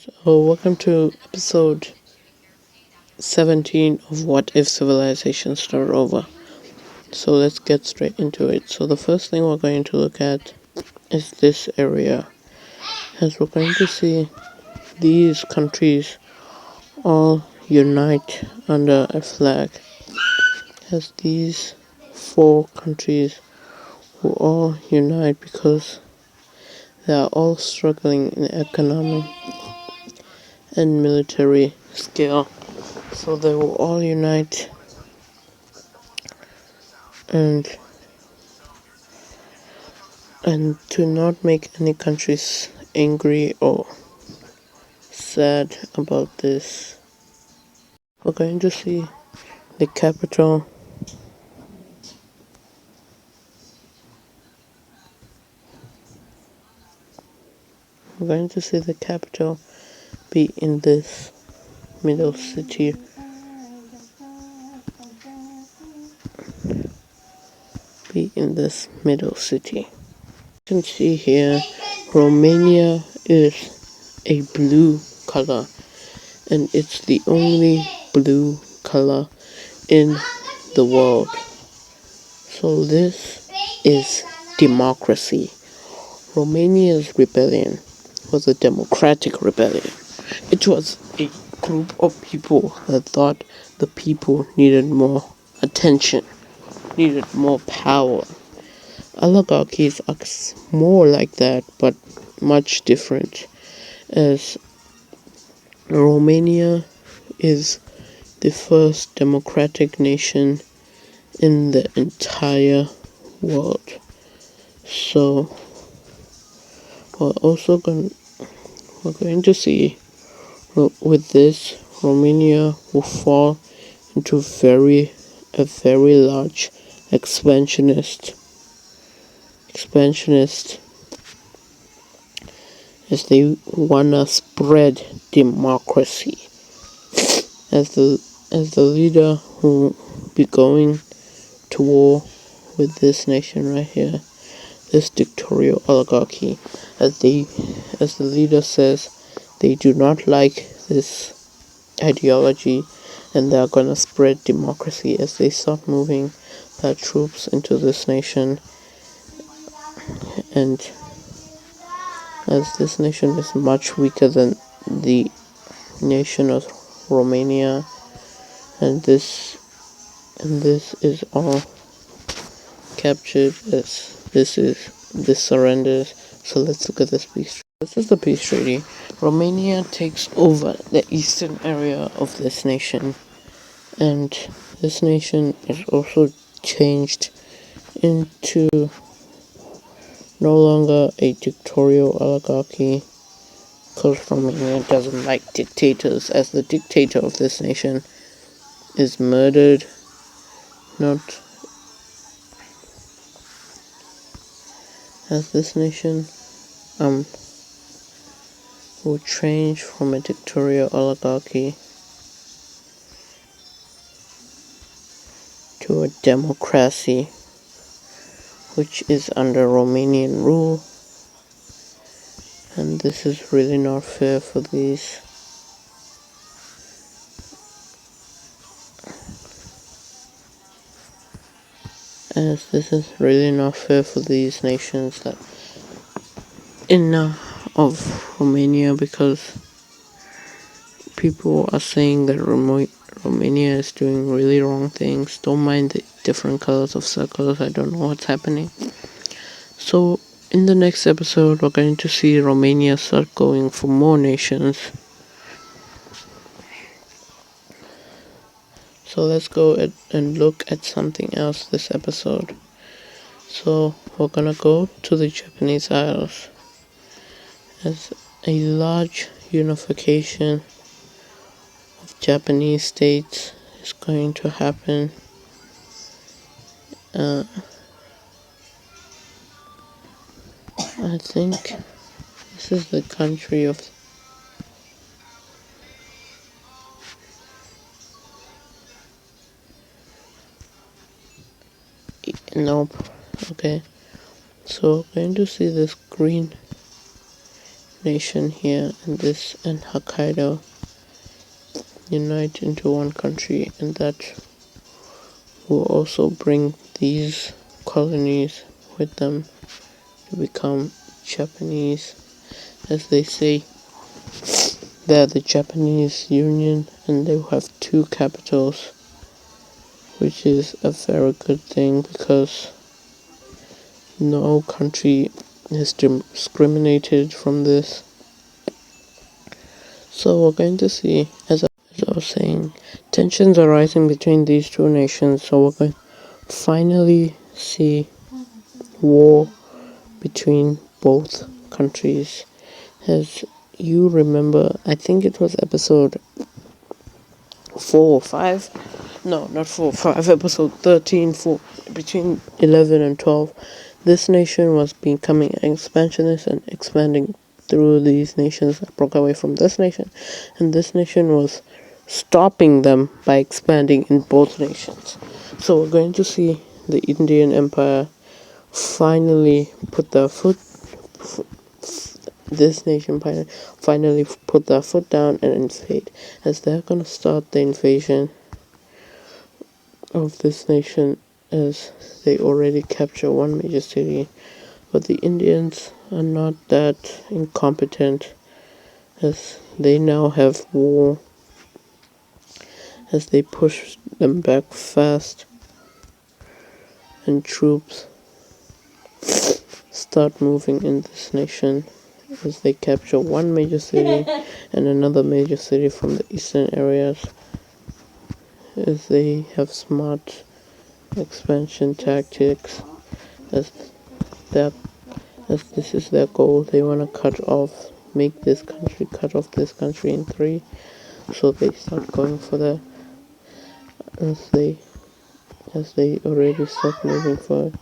Welcome to episode 17 of What If Civilization Start Over. So let's get straight into it. So the first thing we're going to look at is this area, as we're going to see these countries all unite under a flag, as these four countries will all unite because they are all struggling in economic and military scale. So they will all unite and to not make any countries angry or sad about this. We're going to see the capital. We're going to see the capital be in this middle city. You can see here Romania is a blue color, and it's the only blue color in the world. So this is democracy. Romania's rebellion was a democratic rebellion. It was a group of people that thought the people needed more attention, needed more power. Oligarchies are more like that, but much different, as Romania is the first democratic nation in the entire world. So we're going to see with this Romania will fall into a very large expansionist as they wanna spread democracy. As the leader who be going to war with this nation right here, this dictatorial oligarchy, as the leader says, they do not like this ideology and they are gonna spread democracy as they start moving their troops into this nation. And as this nation is much weaker than the nation of Romania, and this is all captured as this surrenders. So let's look at this peace. This is the peace treaty. Romania takes over the eastern area of this nation, and this nation is also changed into no longer a dictatorial oligarchy, because Romania doesn't like dictators, as the dictator of this nation is murdered, not as this nation will change from a dictatorial oligarchy to a democracy, which is under Romanian rule. And this is really not fair for these. As this is really not fair for these nations that of Romania, because people are saying that Romania is doing really wrong things. Don't mind the different colors of circles. I don't know what's happening. So in the next episode, we're going to see Romania start going for more nations. So let's go and look at something else this episode. So we're gonna go to the Japanese Isles, as a large unification of Japanese states is going to happen. I think this is the country of nope. Okay, so we're going to see this green nation here and this and Hokkaido unite into one country, and that will also bring these colonies with them to become Japanese. As they say, they're the Japanese Union, and they will have two capitals, which is a very good thing because no country is discriminated from this. So we're going to see, as I was saying, tensions are rising between these two nations. So we're going to finally see war between both countries. As you remember, I think it was episode 4 or 5. No, not 4, 5. Episode 13, between 11 and 12. This nation was becoming expansionist and expanding through these nations that broke away from this nation, and this nation was stopping them by expanding in both nations. So we're going to see the Indian Empire finally put their this nation finally put their foot down and invade, as they're gonna start the invasion of this nation, as they already capture one major city. But the Indians are not that incompetent, as they now have war, as they push them back fast, and troops start moving in this nation as they capture one major city and another major city from the eastern areas, as they have smart expansion tactics, as that as this is their goal. They want to cut off this country in three. So they start going for that, as they already start moving for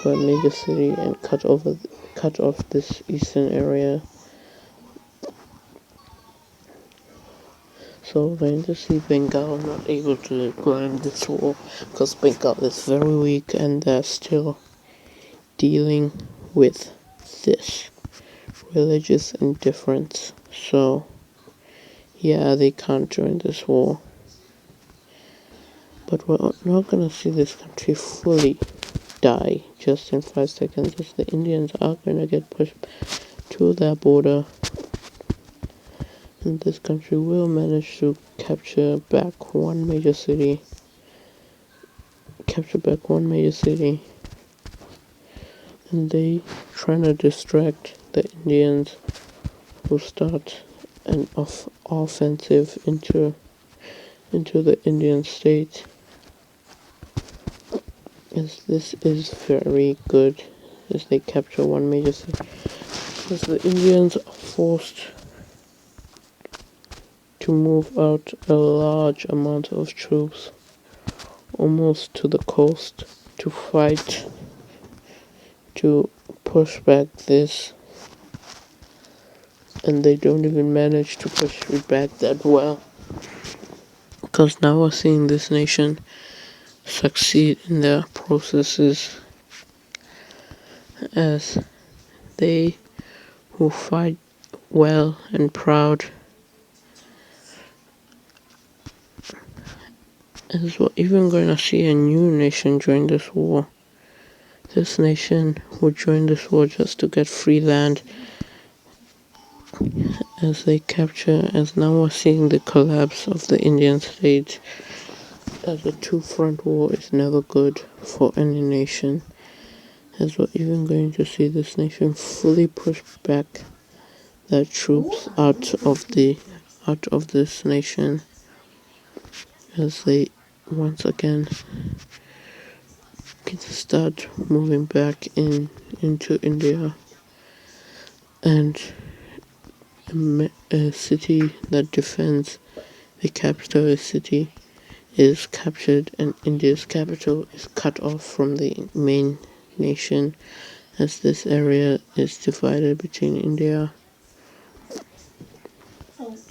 a major city and cut off this eastern area. So we're going to see Bengal not able to climb this wall because Bengal is very weak and they're still dealing with this religious indifference. So yeah, they can't join this war. But we're not gonna see this country fully die just in 5 seconds, as the Indians are gonna get pushed to their border, and this country will manage to capture back one major city, and they trying to distract the Indians, who start an offensive into the Indian state, as this is very good, as they capture one major city, as the Indians are forced to move out a large amount of troops almost to the coast to fight, to push back this, and they don't even manage to push it back that well, because now we're seeing this nation succeed in their processes, as they who fight well and proud, as we're even going to see a new nation join this war. This nation would join this war just to get free land, as now we're seeing the collapse of the Indian state, as a two-front war is never good for any nation, as we're even going to see this nation fully push back their troops out of this nation, as they once again can start moving back into India, and a city that defends the capital city is captured, and India's capital is cut off from the main nation, as this area is divided between India.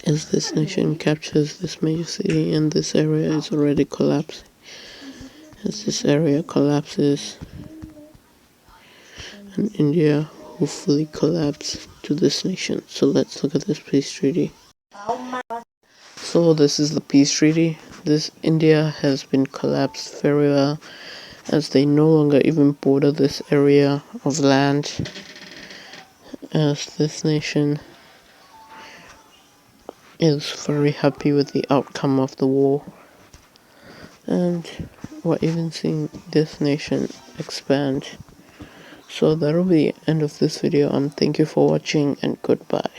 As this nation captures this major city, and this area is already collapsing. As this area collapses, and India will fully collapse, to this nation. So let's look at this peace treaty. So this is the peace treaty. This India has been collapsed very well, as they no longer even border this area of land, as this nation is very happy with the outcome of the war, and we're even seeing this nation expand. So that'll be the end of this video, and thank you for watching, and goodbye.